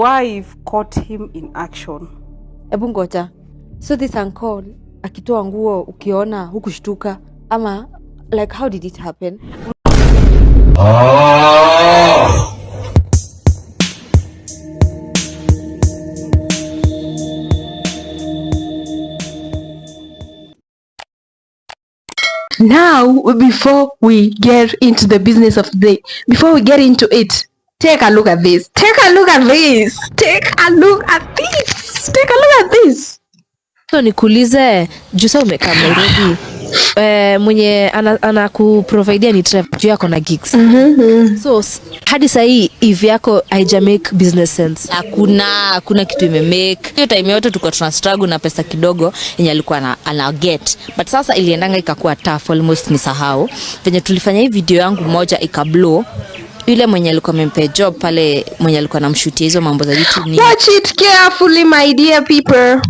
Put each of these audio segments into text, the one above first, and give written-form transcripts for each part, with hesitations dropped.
wife caught him in action. Ebu ngoja. So this uncle akitoa nguo ukiona hukushtuka ama like how did it happen? Now, before we get into the business of the day, before we get into it, take a look at this. Take a look at this. Take a look at this. Take a look at this. So nikuulize, jusa umekaa Nairobi. Mwenye anakuprovidea ni Trevor juu yako na gigs. So hadi saa hii Eve yako haija make business sense. Hakuna kitu imemake. Hiyo time yote tuko tuna struggle na pesa kidogo yenye alikuwa ana get. But sasa iliendanga ikakuwa tough, almost nisahau. Venye tulifanya hii video yangu moja ikablow. Yule mwenye alikuwa amempa job pale, mwenye alikuwa anamshutia hizo mambo za YouTube nini. Watch it carefully my dear people.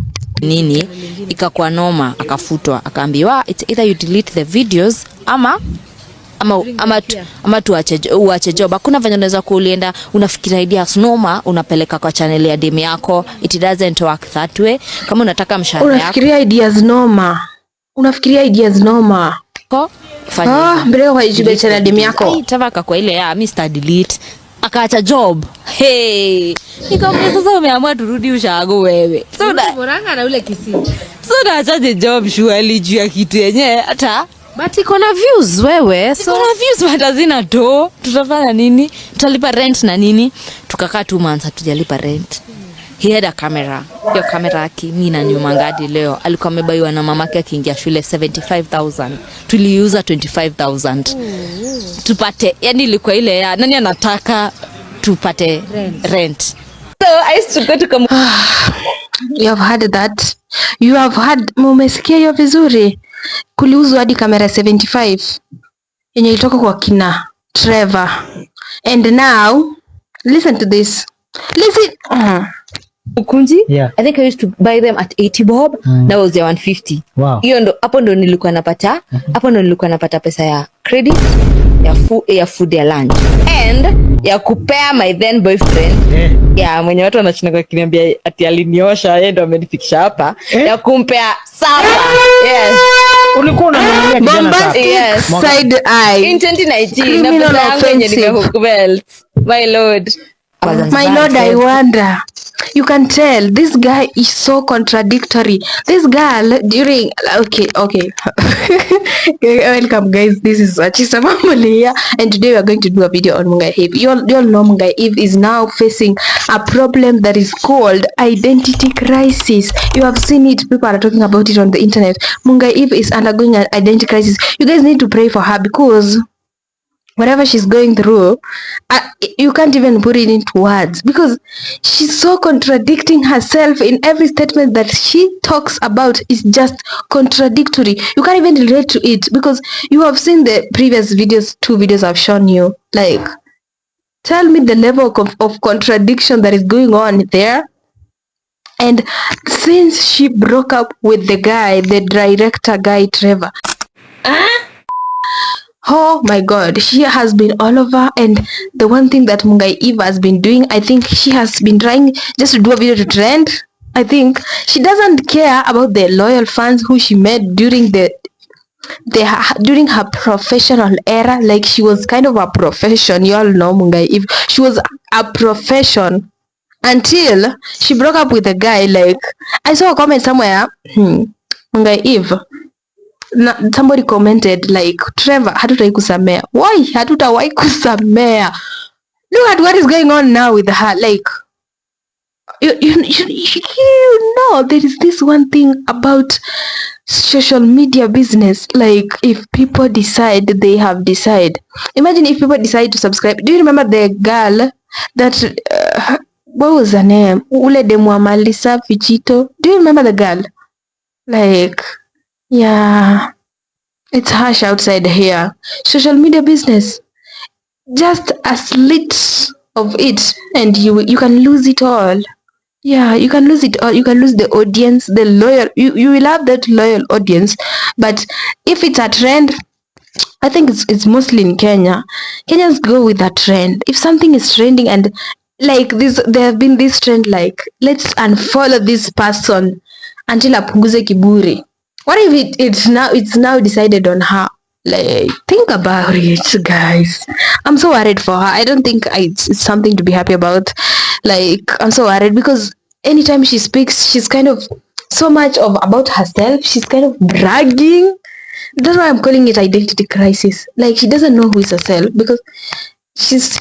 Nini ikakuwa noma, akafutwa, akaambiwa it's either you delete the videos ama tuache job. Hakuna venye unaweza kuulienda unafikiria ideas noma unapeleka kwa channel ya demu yako. It doesn't work that way. Kama unataka mshahara yako unafikiria ideas noma fanya mbele kwa YouTube channel demu yako itavaka kwa ile ya Mr delete akaacha job. Hey, nikamwambia sasa umeamua turudi ushago wewe. So Moranga na ule kisi. So naachaje job surely juu ya kitu yenyewe hata but iko na views wewe. So na views but hazina do. Tutafanya nini? Tutalipa rent na nini? Tukakaa 2 months hatujalipa rent. He had a camera. Hiyo kamera yake mimi na nyuma ngadi leo alikuwa amebaiwa na mamake akiingia shule 75,000. Tuliuza 25,000. Tupate, yani ilikuwa ile ya nani anataka tupate rent. So I used to go to come. You have heard that. You have heard, umesikia hiyo vizuri. Kuliuzwa hadi kamera 75 yenye ilitoka kwa kina Trevor. And now listen to this. Listen. Ukunji? Yeah. I think I used to buy them at 80 bob. That was the 150. Wow. Hiyo ndo hapo ndo nilikuwa napata. Hapo ndo nilikuwa napata pesa ya credit, ya food ya lunch and ya kupea my then boyfriend. Yeah, mwenye watu wanachinaka kiniambia ati aliniosha yeye ndo amenifikisha hapa. Ya kumpea sapa. Yes. Ulikuwa unamwambia kijana sasa. Yes. Side eye. In 2019 na pesa yangu yenye nimehook belt. My lord. My lord, I wonder. You can tell this guy is so contradictory. This girl during okay. Welcome guys. This is Achisa Family here, and today we are going to do a video on Mungai Eve. You all know Mungai Eve is now facing a problem that is called identity crisis. You have seen it. People are talking about it on the internet. Mungai Eve is undergoing an identity crisis. You guys need to pray for her because whatever she's going through, you can't even put it into words because she's so contradicting herself in every statement that she talks about is just contradictory. You can't even relate to it because you have seen the previous videos, 2 videos I've shown you. Like, tell me the level of contradiction that is going on there. And since she broke up with the guy, the director guy, Trevor, oh my god, she has been all over. And the one thing that Mungai Eve has been doing, I think she has been trying just to do a video to trend. I think she doesn't care about the loyal fans who she met during during her professional era. Like, she was kind of a profession. You all know Mungai Eve, she was a profession until she broke up with a guy. Like, I saw a comment somewhere, Mungai Eve, somebody commented like, Trevor, hatutawai kusamea. Why hatutawai kusamea? Look at what is going on now with her. Like, you know, there is this one thing about social media business. Like, if people decide, they have decided. Imagine if people decide to subscribe. Do you remember the girl that what was her name? Ule demu wa Malisa Fichito. Do you remember the girl? Like, yeah, it's harsh outside here. Social media business, just a slit of it and you can lose it all. Yeah, you can lose it all. You can lose the audience, the loyal. You will have that loyal audience. But if it's a trend, I think it's mostly in Kenya. Kenyans go with that trend. If something is trending and like this, there have been this trend like let's unfollow this person until apunguze kiburi. What if it's now decided on her? Like, think about it, guys. I'm so worried for her. I don't think it's something to be happy about. Like, I'm so worried because anytime she speaks, she's kind of so much of about herself. She's kind of bragging. That's why I'm calling it identity crisis. Like, she doesn't know who is herself because she's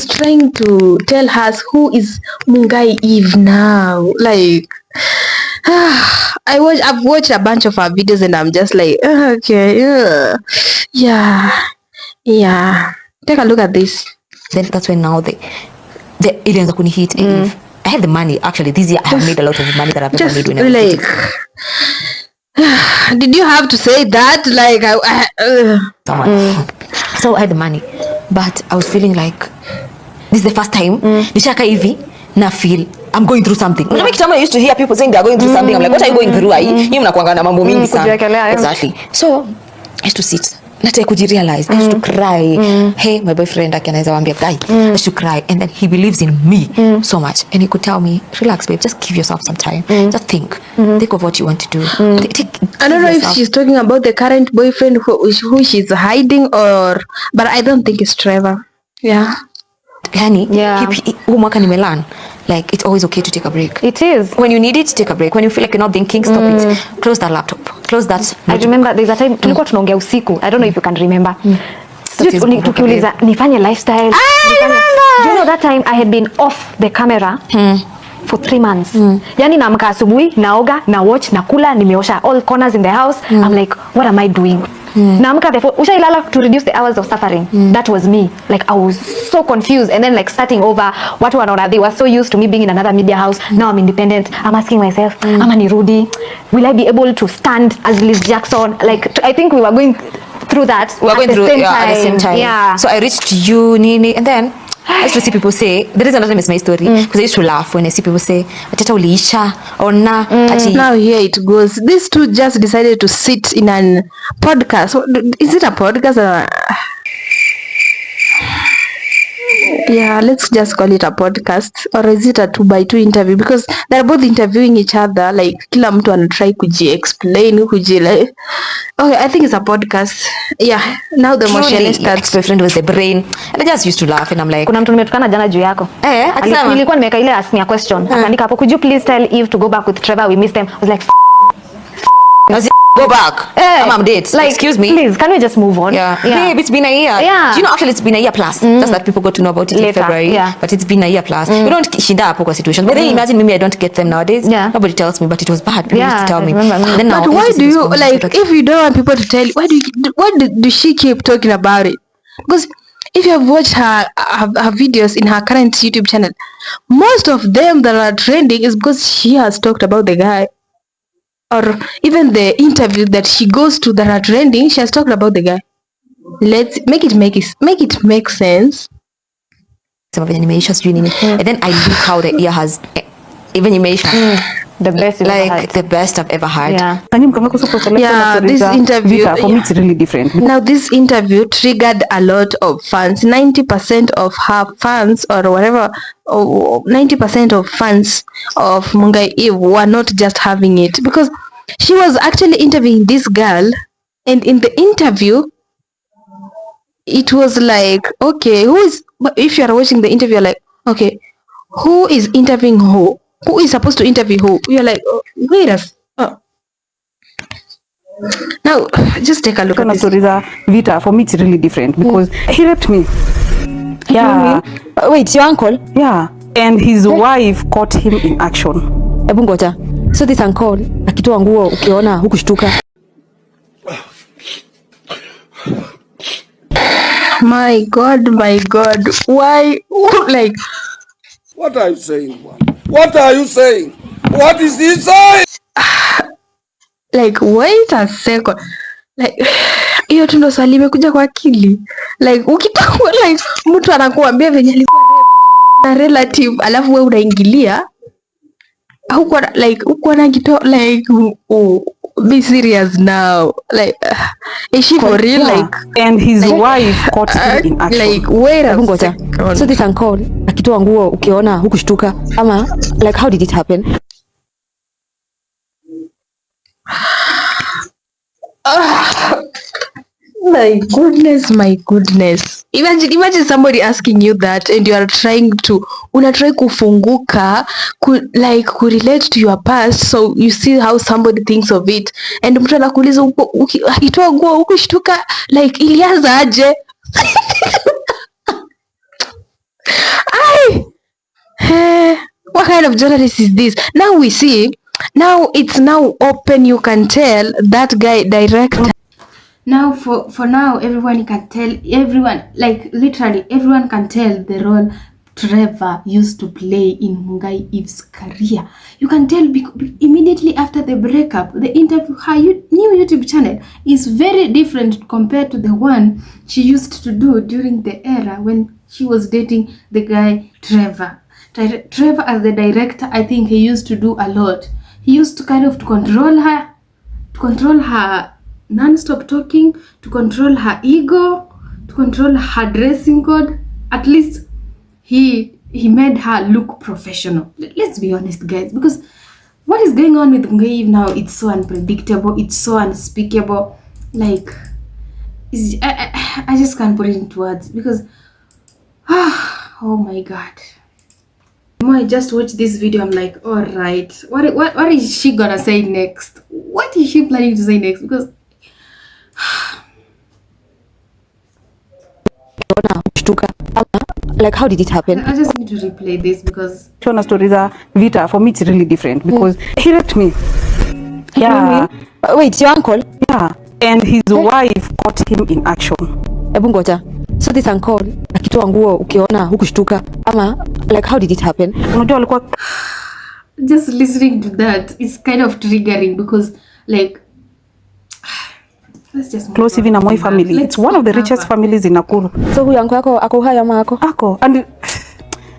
trying to tell us who is Mungai Eve now. Like, I've watched a bunch of her videos and I'm just like, okay, yeah. Take a look at this. Then that's when now the aliens are going to hit Eve. I have the money. Actually, this year I have made a lot of money that I've never made when I was like, did you have to say that? Like, so I had the money, but I was feeling like this is the first time nishaka hivi na feel I'm going through something. Unajua kitambo I used to hear people saying they are going through something. I'm like, what are you going through? Nyinyi mnakuanga na mambo mingi sana. Exactly. So I used to sit. Nataka kujirealize. I used to cry. Hey, my boyfriend akanaweza waambia guy. I used to cry, and then he believes in me so much, and he could tell me, relax babe, just give yourself some time. Just think of what you want to do. I don't know if she's talking about the current boyfriend who she's hiding, but I don't think it's Trevor. Yeah. Yani, mwaka nimelearn like it's always okay to take a break. It is. When you need it, take a break. When you feel like you're not thinking, stop it. Close that laptop. Close that notebook. I remember there's a time tulikuwa tunaongea usiku. I don't know if you can remember. Tukiuliza nifanye lifestyle. Do you know that time I had been off the camera for 3 months. Yani naamka asubuhi, naoga, na watch, nakula, nimeosha all corners in the house. I'm like, what am I doing? Naamka therefore ushailala to reduce the hours of suffering. That was me. Like I was so confused, and then like starting over. Watu wanaona they were so used to me being in another media house. Now I'm independent. I'm asking myself, ama nirudi? Will I be able to stand as Liz Jackson? Like I think we were going through that. We were going through at the same time. Yeah. So I reached you, Nini, and then I used to see people say, the reason is my story, because I used to laugh when I see people say, Atata uliisha, or na, now here it goes. These two just decided to sit in a podcast. Is it a podcast? Yeah, let's just call it a podcast, or is it a 2x2 interview? Because they're both interviewing each other, like kila mtu anatry kuji-explain, like. Okay, I think it's a podcast. Yeah, now the motion starts. Ex-boyfriend was the brain, and I just used to laugh, and I'm like, kuna mtu nimetukana jana juu yako. Akisema nilikuwa nimeweka ile ask me a question. Akaandika hapo, could you please tell Eve to go back with Trevor, we missed them. I was like, go back. I'm dead. Like, excuse me. Please, can we just move on? Yeah. Babe, it's been a year. Yeah. Do you know actually it's been a year plus? Just that people got to know about it Later, in February. yeah. But it's been a year plus. You don't shinda hapo kwa situations. But then imagine maybe I don't get them nowadays. Yeah. Nobody tells me, but it was bad. People used to tell me. Then now, but why do you like if you don't want people to tell you, why do she keep talking about it? Because if you have watched her videos in her current YouTube channel, most of them that are trending is because she has talked about the guy. Or even the interview that she goes to that are trending, she has talked about the guy. Let's make it make sense. And then I look how the year has even the best like the best I've ever had. Yeah, this interview for me it's really different. Now this interview triggered a lot of fans. 90% of her fans or whatever, 90% of fans of Mungai Eve were not just having it, because she was actually interviewing this girl, and in the interview it was like, okay, if you are watching the interview, you're like, okay, who is interviewing who? Who is supposed to interview who? You're like, oh, wait a now just take a look at this. Vita, for me it's really different because he raped me. Yeah. Wait, your uncle? Yeah. And his wife caught him in action. Ebu ngoja. So this uncle akitoa nguo ukiona hukushtuka? My God, why? Like, what are you saying? What are you saying? What is he saying? Like, wait a second. Like, hiyo tu ndo swali imekuja kwa akili. Like, ukitakuwa like mtu anakuambia venye alikuwa na relative alafu wewe unaingilia huko, like huko na kito like be serious now. Like, is she for real? Yeah. Like, and his wife caught him in action. like, wait a Ngoja. second. So this uncle akitoa nguo ukiona hukushtuka ama like how did it happen? My goodness, my goodness. Imagine somebody asking you that and you are trying to unatry kufunguka like relate to your past, so you see how somebody thinks of it, and mtu anakuuliza akitoa nguo ukushtuka, like ilianza aje? What kind of journalist is this? Now we see, now it's now open, you can tell that guy director. Now for now everyone can tell, everyone, like literally everyone can tell the role Trevor used to play in Mungai Eve's career. You can tell immediately after the breakup, the interview, her new YouTube channel is very different compared to the one she used to do during the era when she was dating the guy Trevor. Trevor as the director, I think he used to do a lot. He used to kind of control her non-stop talking, to control her ego, to control her dressing code. At least he made her look professional. Let's be honest, guys, because what is going on with Mungai Eve now, it's so unpredictable, it's so unspeakable. Like, I just can't put it into words, because oh my god. When I just watched this video, I'm like, all right, what is she gonna say next? What is she planning to say next? Because like how did it happen? I just need to replay this because Shona stories are Vita. For me, it's really different because he raped me. Yeah. Wait, your uncle? Yeah. And his wife caught him in action. Ebu ngoja. So this uncle akitoa nguo ukiona hukushtuka ama like how did it happen? Unajua alikuwa just listening to that is kind of triggering because like let's just close even Moi family. It's one of the richest families in Nakuru. So huyu uncle yako ako hai ama ako? Ako. And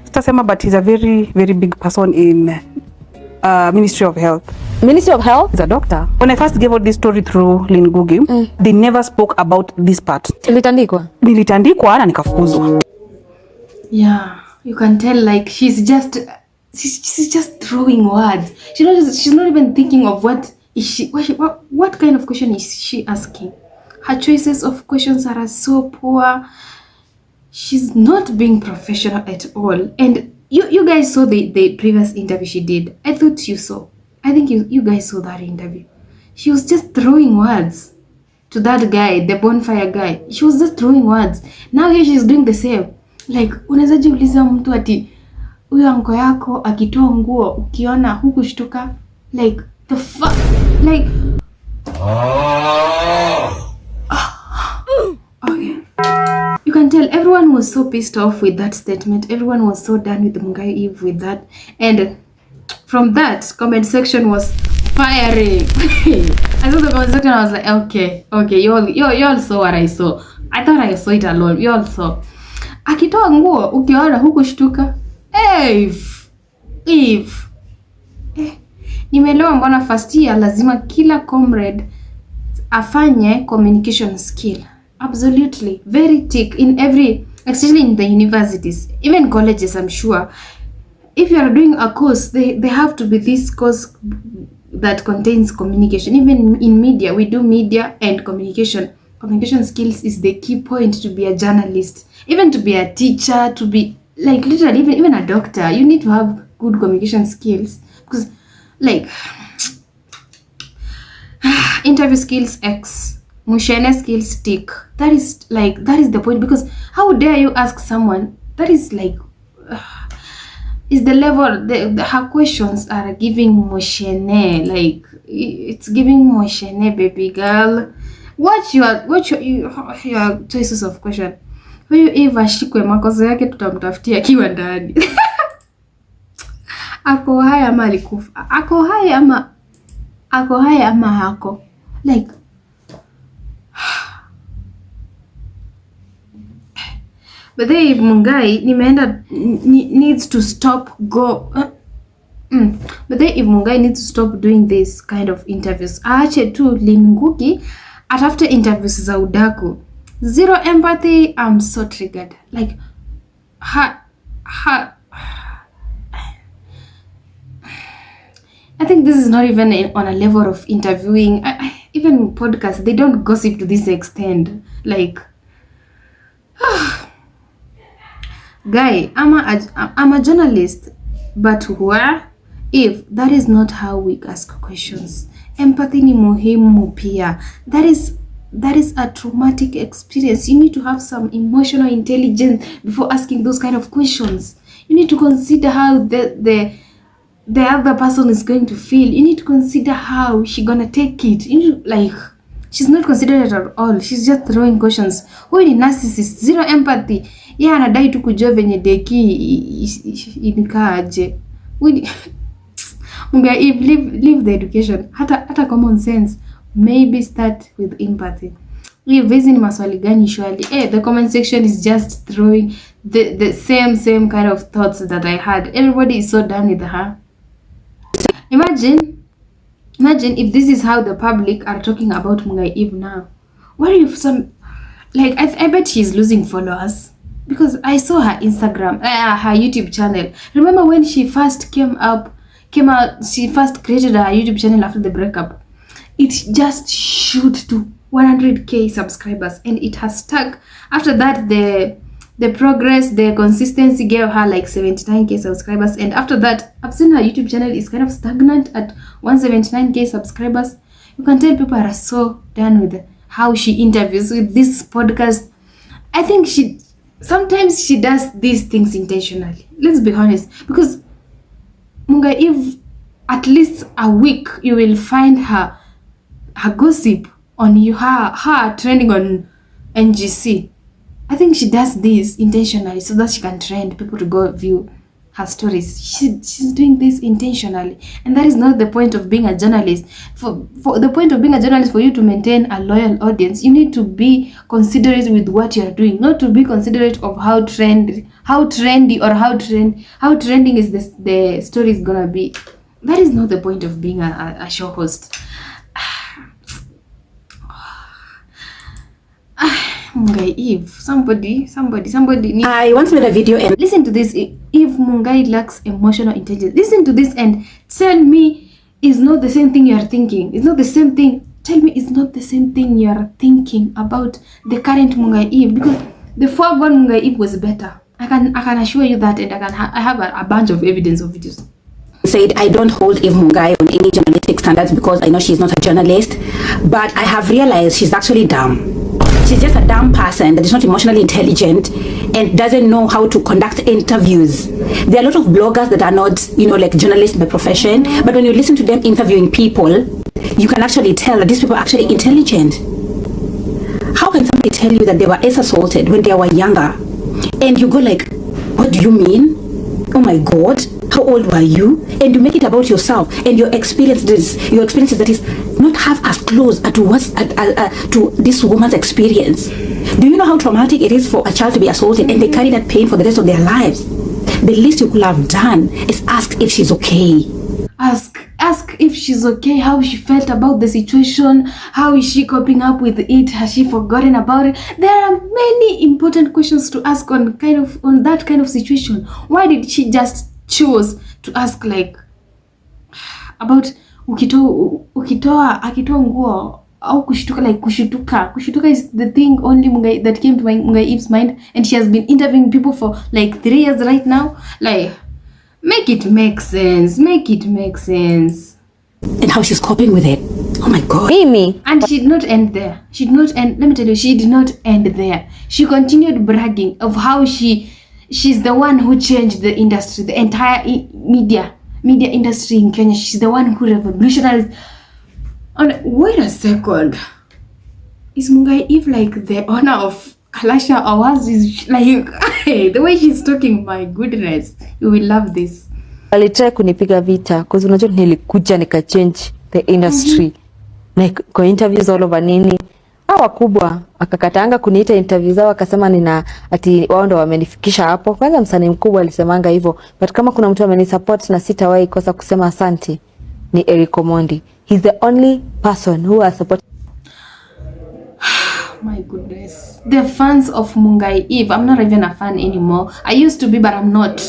sitasema, but he's a very very big person in Ministry of Health. Ministry of Health? He's a doctor. When I first gave out this story through Lin Ngugi, they never spoke about this part. Nilitandikwa na nikafukuzwa. Yeah, you can tell like she's just throwing words. She's not even thinking of what kind of question is she asking. Her choices of questions are so poor. She's not being professional at all. And you guys saw the previous interview she did. I thought you saw. I think you guys saw that interview. She was just throwing words to that guy, the bonfire guy. She was just throwing words. Now here she's doing the same. Like, unaweza jiuliza mtu ati huyo anko yako akitoa nguo ukiona hukushtuka? Like, the fuck? Like, okay. You can tell everyone was so pissed off with that statement. Everyone was so done with Mungai Eve with that. And from that, comment section was firing. I saw the comment section, I was like, okay, you all saw what I saw. I thought I saw it alone. You all saw. Akitoa nguo ukiona hukushtuka? Eve. Nimeelewa mbona first year lazima kila comrade afanye communication skill. Absolutely. Very thick in every, especially in the universities, even colleges, I'm sure. If you are doing a course, they have to be this course that contains communication. Even in media, we do media and communication. Communication skills is the key point to be a journalist, even to be a teacher, to be like literally even a doctor. You need to have good communication skills because like interview skills X, Mushene skills tick. That is the point, because how dare you ask someone that is like is the level her questions are giving Mushene, like it's giving Mushene, baby girl. What your choices of question. Huyu Eve ashikwe, makosa yake tutamtafutia akiwa ndani. Ako hai ama alikufa? Ako hai ama hako? Like but then Mungai needs to stop But then if Mungai needs to stop doing this kind of interviews, aache tu Lynn Ngugi atafute interviews za udaku. Zero empathy. I'm so triggered. Like her I think this is not even on a level of interviewing. Even podcasts, they don't gossip to this extent. Like, guy, I'm a journalist, but where if that is not how we ask questions? Empathy ni muhimu pia. That is a traumatic experience. You need to have some emotional intelligence before asking those kind of questions. You need to consider how the other person is going to feel. You need to consider how she's gonna take it. You need to, like, she's not considerate at all. She's just throwing questions. Who is narcissist? Zero empathy. Yeah, anadai tu kujua venye deki inikaaje. Mungai Eve, leave the education. Hata common sense. Maybe start with empathy. If hizi ni maswali gani surely? The comment section is just throwing the same kind of thoughts that I had. Everybody is so done with her. Imagine if this is how the public are talking about Mungai Eve now. What if some, like, I bet she's losing followers because I saw her Instagram, her YouTube channel. Remember when she first came out, she first created her YouTube channel after the breakup. It just shoot to 100k subscribers and it has stuck. After that, the progress, the consistency gave her like 79k subscribers, and after that I've seen her YouTube channel is kind of stagnant at 179k subscribers. You can tell people are so done with how she interviews with this podcast. I think sometimes she does these things intentionally. Let's be honest, because Mungai Eve, at least a week you will find her gossip on her trending on NGC. I think she does this intentionally so that she can trend people to go view her stories. She's doing this intentionally, and that is not the point of being a journalist. For the point of being a journalist, for you to maintain a loyal audience, you need to be considerate with what you're doing, not to be considerate of how trending is the story is gonna be. That is not the point of being a show host. Mungai Eve, somebody I once made a video and listen to this. If Mungai lacks emotional intelligence, listen to this and tell me it's not the same thing you are thinking. It's not the same thing. Tell me it's not the same thing you are thinking about the current Mungai Eve, because the foregone Mungai Eve was better. I can assure you that, and I have a bunch of evidence of videos. Said I don't hold Eve Mungai on any journalistic standards because I know she's not a journalist, but I have realized she's actually dumb. She's just a dumb person that is not emotionally intelligent and doesn't know how to conduct interviews. There are a lot of bloggers that are not, like journalists by profession, but when you listen to them interviewing people, you can actually tell that these people are actually intelligent. How can somebody tell you that they were assaulted when they were younger? And you go like, what do you mean? Oh my God, how old were you? And you make it about yourself and your experiences that is not half as close to this woman's experience. Do you know how traumatic it is for a child to be assaulted and they carry that pain for the rest of their lives? The least you could have done is ask if she's okay. Ask if she's okay, how she felt about the situation, how is she coping up with it, has she forgotten about it? There are many important questions to ask on that kind of situation. Why did she just choose to ask like about akitoa nguo au kushtuka, like kushutuka is the thing only that came to Mungai Eve's mind, and she has been interviewing people for like 3 years right now. Like, make it make sense. And how she's coping with it. Oh my God. Mimi. And she did not end there. Let me tell you, she did not end there. She continued bragging of how she's the one who changed the industry, the entire media industry in Kenya. She's the one who revolutionized. And wait a second. Is Mungai Eve like the owner of Kalasha Awards? Is like the way she's talking, my goodness. You will love this. Alitry kunipiga vita because unajua nilikuja nika change the industry. Like kwa interviews all over nini. wakubwa akakatanga kuniita interview zao, akasema nina ati wao ndo wamenifikisha hapo. Kwanza msanii mkubwa alisemanga hivyo, but kama kuna mtu amenisupport na sitawahi kosa kusema asante ni Eric Omondi. He's the only person who has supported. My goodness, the fans of Mungai Eve. I'm not even a fan anymore. I used to be, but I'm not.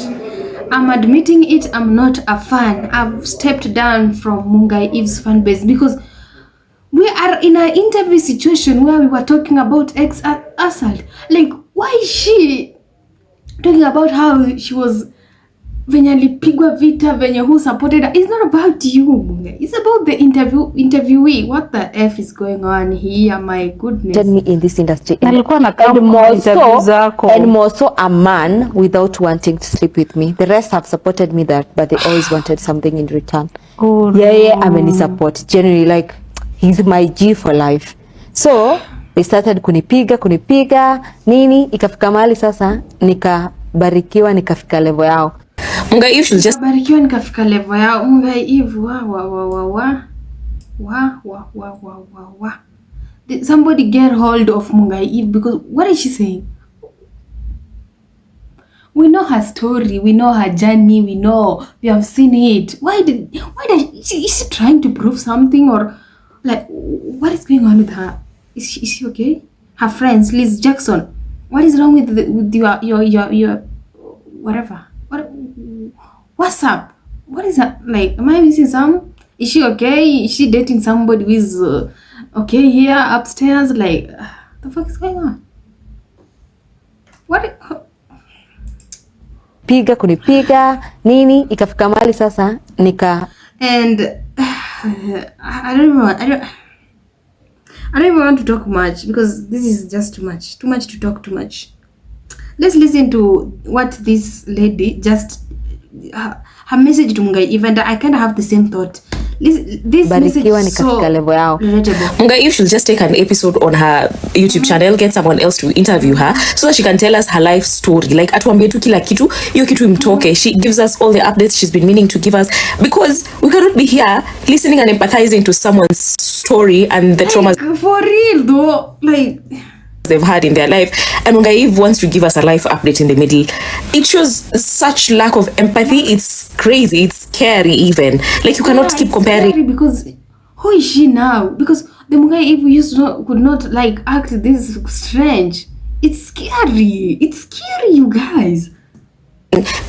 I'm admitting it. I'm not a fan. I've stepped down from Mungai Eve's fan base because we are in an interview situation where we were talking about ex assault. Like, why is she talking about how she was venye alipigwa vita, venye who supported her? It's not about you, Mungai. It's about the interviewee. What the F is going on here? My goodness. Me in this industry. Nalikuwa na kama interview zako. And more so a man without wanting to sleep with me. The rest have supported me that, but they always wanted something in return. Oh, no. Yeah, amenisupport. Generally, like, he's my G for life. So, they started kunipiga, nini, ikafika mahali sasa, nikabarikiwa, nikafika level yao. Mungai Eve should just barikiwa nikafika level yao. Mungai Eve, somebody get hold of Mungai Eve, because what is she saying? We know her story, we know her journey, we have seen it. Why is she trying to prove something, or like what is going on with her? Is she okay? Her friends, Liz Jackson, what is wrong with your whatever? What's up? What is that? Like, am I missing some? Is she okay? Is she dating somebody who is okay here upstairs? Like, the fuck is going on? What? Kunipiga nini, ikafika mahali sasa nika. And I don't even want to talk much, because this is just too much to talk too much. Let's listen to what this lady just her message to Mungai Eve, and I kind of have the same thought. This message is so relatable. Mungai Eve should just take an episode on her YouTube channel, get someone else to interview her so that she can tell us her life story. Like, atuambie tu kila kitu, hiyo kitu imtoke. She gives us all the updates she's been meaning to give us, because we cannot be here listening and empathizing to someone's story and the traumas. Like, for real though, like they've had in their life, and Mungai Eve wants to give us a life update in the middle. It shows such lack of empathy. It's crazy, it's scary even. Like, you cannot keep comparing. Because who is she now? Because the Mungai Eve we used to could not like act this strange. It's scary, you guys.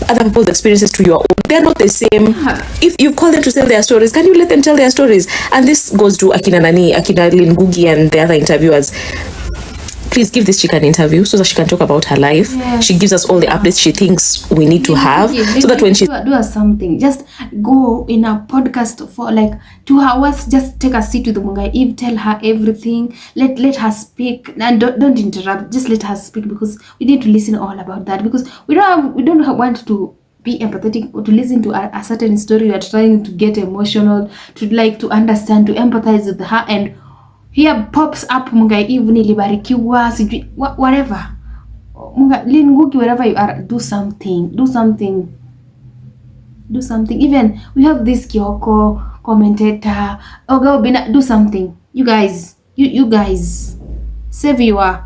Other people's experiences to your own, they're not the same. If you call them to tell their stories, can you let them tell their stories? And this goes to Akina Lin Ngugi and the other interviewers. Please give this chick an interview so that she can talk about her life. Yeah. She gives us all the updates she thinks we need to have, so that when she do something, just go in a podcast for like 2 hours, just take a seat with Mungai Eve, tell her everything, let her speak, and don't interrupt, just let her speak, because we need to listen all about that, because we don't want to be empathetic or to listen to a certain story. We are trying to get emotional, to understand, to empathize with her, and here pops up Mungai Eve nilibarikiwa, whatever. Lin Ngugi, wherever you are, do something. Even we have this Kyoko commentator, Oga Obina, do something. You guys save your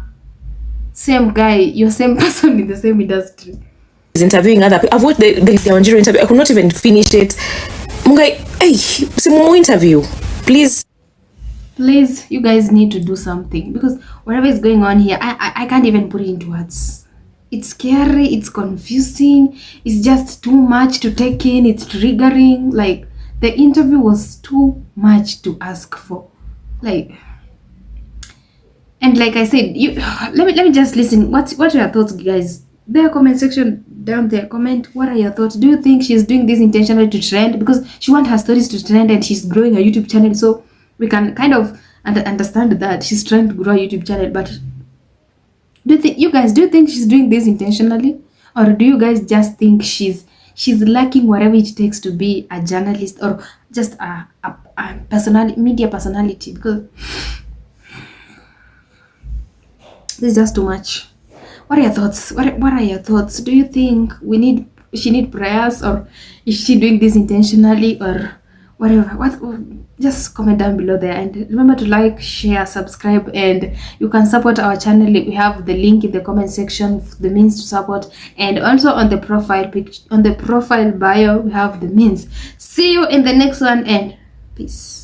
same guy, your same person in the same industry. Is interviewing other people. I've watched the Wanjiru interview. I could not even finish it. Mungai, hey, some more interview, please. Please, you guys need to do something, because whatever is going on here, I can't even put it into words. It's scary, it's confusing, it's just too much to take in, it's triggering. Like, the interview was too much to ask for. Like, and like I said, let me just listen. What are your thoughts, guys? Their comment section down there, comment, what are your thoughts? Do you think she's doing this intentionally to trend? Because she wants her stories to trend, and she's growing a YouTube channel, so we can kind of understand that she's trying to grow a YouTube channel. But do you think she's doing this intentionally, or do you guys just think she's lacking whatever it takes to be a journalist, or just a media personality? Because this is just too much. What are your thoughts? What are your thoughts? Do you think she need prayers, or is she doing this intentionally, or whatever. Just comment down below there, and remember to like, share, subscribe, and you can support our channel. We have the link in the comment section, the means to support, and also on the profile picture, on the profile bio, we have the means. See you in the next one, and peace.